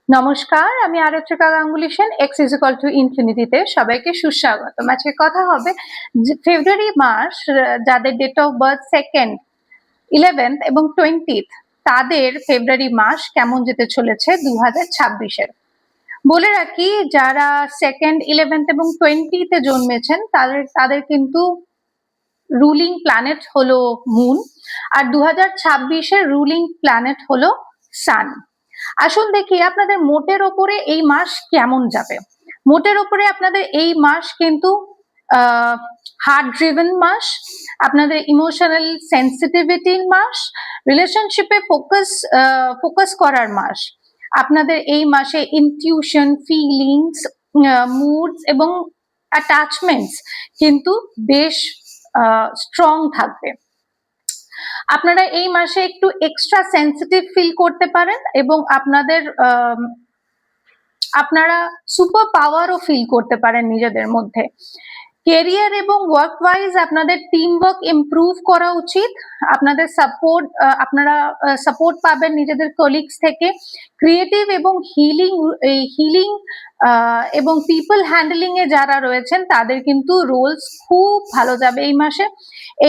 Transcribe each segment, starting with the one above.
নমস্কার, আমি আরত্রিকা গাঙ্গুলি সেন। x = ইনফিনিটিতে সবাইকে সুস্বাগতম। আজকে কথা হবে ফেব্রুয়ারি মাস যাদের date of birth 2nd, 11th এবং 20th তাদের ফেব্রুয়ারি মাস কেমন যেতে চলেছে 2026-এর। বলে রাখি, যারা 2nd, 11th এবং 20th জন্মেছেন তাদের কিন্তু রুলিং প্ল্যানেট হলো মুন, আর 2026-এর রুলিং প্ল্যানেট হলো সান। আসুন দেখি আপনাদের মোটের ওপরে এই মাস কেমন যাবে। মোটের ওপরে আপনাদের এই মাস কিন্তু হার্ট ড্রিভেন মাস, আপনাদের ইমোশনাল সেন্সিটিভিটির মাস, রিলেশনশিপে ফোকাস করার মাস। আপনাদের এই মাসে ইনটিউশন, ফিলিংস, মুডস এবং অ্যাটাচমেন্টস কিন্তু বেশ স্ট্রং থাকবে। আপনারা এই মাসে একটু এক্সট্রা সেন্সিটিভ ফিল করতে পারেন এবং আপনারা সুপার পাওয়ারও ফিল করতে পারেন নিজেদের মধ্যে। কেরিয়ার এবং ওয়ার্ক ওয়াইজ আপনাদের টিম ওয়ার্ক ইমপ্রুভ করা উচিত। আপনারা সাপোর্ট পাবেন নিজেদের কলিগস থেকে। ক্রিয়েটিভ এবং হিলিং এবং পিপল হ্যান্ডলিং এ যারা রয়েছেন তাদের কিন্তু রোলস খুব ভালো যাবে এই মাসে।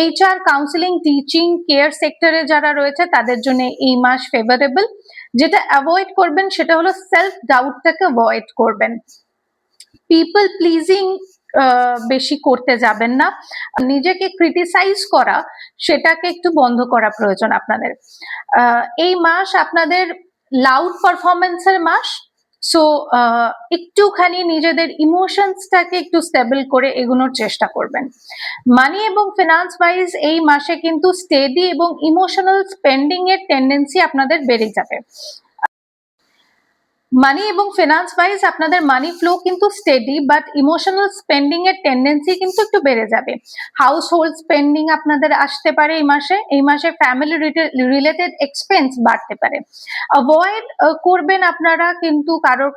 HR, কাউন্সিলিং, টিচিং, কেয়ার সেক্টরে যারা রয়েছে তাদের জন্য এই মাস ফেভারেবল। যেটা অ্যাভয়েড করবেন সেটা হলো সেলফ ডাউটটাকে অ্যাভয়েড করবেন। পিপল প্লিজিং বেশি করতে যাবেন না। নিজেকে ক্রিটিসাইজ করা সেটাকে একটু বন্ধ করা প্রয়োজন আপনাদের। এই মাস আপনাদের লাউড পারফরমেন্সের মাস। সো একটুখানি নিজেদের ইমোশনসটাকে একটু স্টেবল করে এগোনোর চেষ্টা করবেন। মানি এবং ফিনান্স ওয়াইজ এই মাসে কিন্তু স্টেডি এবং ইমোশনাল স্পেন্ডিং এর টেন্ডেন্সি আপনাদের বেড়ে যাবে। মানি এবং ফিনান্স ওয়াইজ আপনাদের মানি ফ্লো কিন্তু স্টেডি, বাট ইমোশনাল স্পেন্ডিং এর টেন্ডেন্সি কিন্তু একটু বেড়ে যাবে। হাউস হোল্ড স্পেন্ডিং আপনাদের আসতে পারে এই মাসে ফ্যামিলি রিলেটেড এক্সপেন্স বাড়তে পারে। অ্যাভয়েড করবেন আপনারা কিন্তু কারোর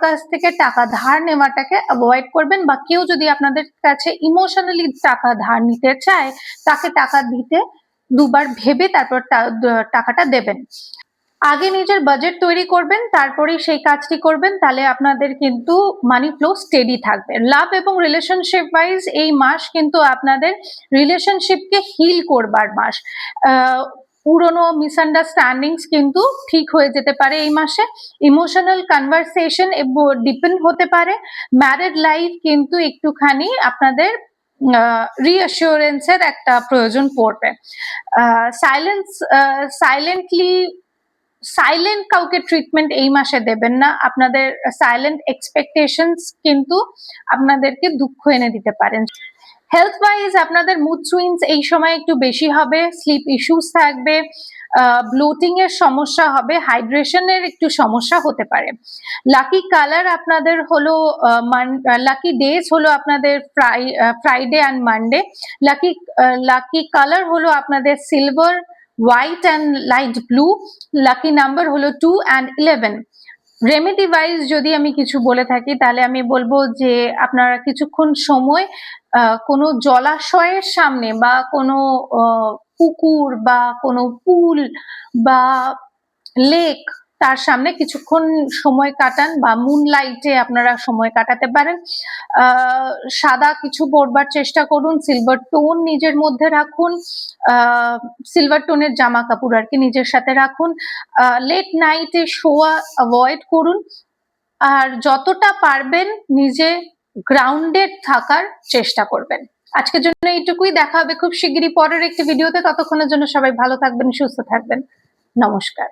কাছ থেকে টাকা ধার নেওয়াটাকে অ্যাভয়েড করবেন, বা কেউ যদি আপনাদের কাছে ইমোশনালি টাকা ধার নিতে চায় তাকে টাকা দিতে দুবার ভেবে তারপর টাকাটা দেবেন। আগে নিজের বাজেট তৈরি করবেন, তারপরেই সেই কাজটি করবেন, তাহলে আপনাদের কিন্তু মানি ফ্লো স্টেডি থাকবে। লাভ এবং রিলেশনশিপ ওয়াইজ এই মাস কিন্তু আপনাদের রিলেশনশিপকে হিল করবার মাস। পুরনো মিসআন্ডারস্ট্যান্ডিংস কিন্তু ঠিক হয়ে যেতে পারে এই মাসে। ইমোশনাল কনভারসেশন ডিপেন্ড হতে পারে। ম্যারিড লাইফ কিন্তু একটুখানি আপনাদের রিঅ্যাসিওরেন্সের একটা প্রয়োজন পড়বে। সাইলেন্ট কাউকে ট্রিটমেন্ট এই মাসে দেবেন না। আপনাদের সাইলেন্ট এক্সপেকটেশনস কিন্তু আপনাদেরকে দুঃখ এনে দিতে পারেন। হেলথ ওয়াইজ আপনাদের মুড সুইংস এই সময় একটু বেশি হবে। স্লিপ ইস্যুস থাকবে, ব্লোটিং এর সমস্যা হবে, হাইড্রেশনের একটু সমস্যা হতে পারে। লাকি কালার আপনাদের হলো লাকি ডেজ হলো আপনাদের Friday and Monday. Lucky colour হলো আপনাদের silver, white and light blue. Lucky number হলো 2 and 11। রেমেডি ওয়াইজ যদি আমি কিছু বলে থাকি তাহলে আমি বলবো যে আপনারা কিছুক্ষণ সময় কোনো জলাশয়ের সামনে বা কোনো পুকুর বা কোনো পুল বা লেক তার সামনে কিছুক্ষণ সময় কাটান, বা মুনলাইটে আপনারা সময় কাটাতে পারেন। সাদা কিছু পরবার চেষ্টা করুন, সিলভার টোন নিজের মধ্যে রাখুন, সিলভার টোনের জামা কাপড় আর কি নিজের সাথে রাখুন। লেট নাইটে শোয়া অ্যাভয়েড করুন, আর যতটা পারবেন নিজে গ্রাউন্ডেড থাকার চেষ্টা করবেন। আজকের জন্য এইটুকুই। দেখা হবে খুব শিগগিরই পরের একটি ভিডিওতে। ততক্ষণের জন্য সবাই ভালো থাকবেন, সুস্থ থাকবেন। নমস্কার।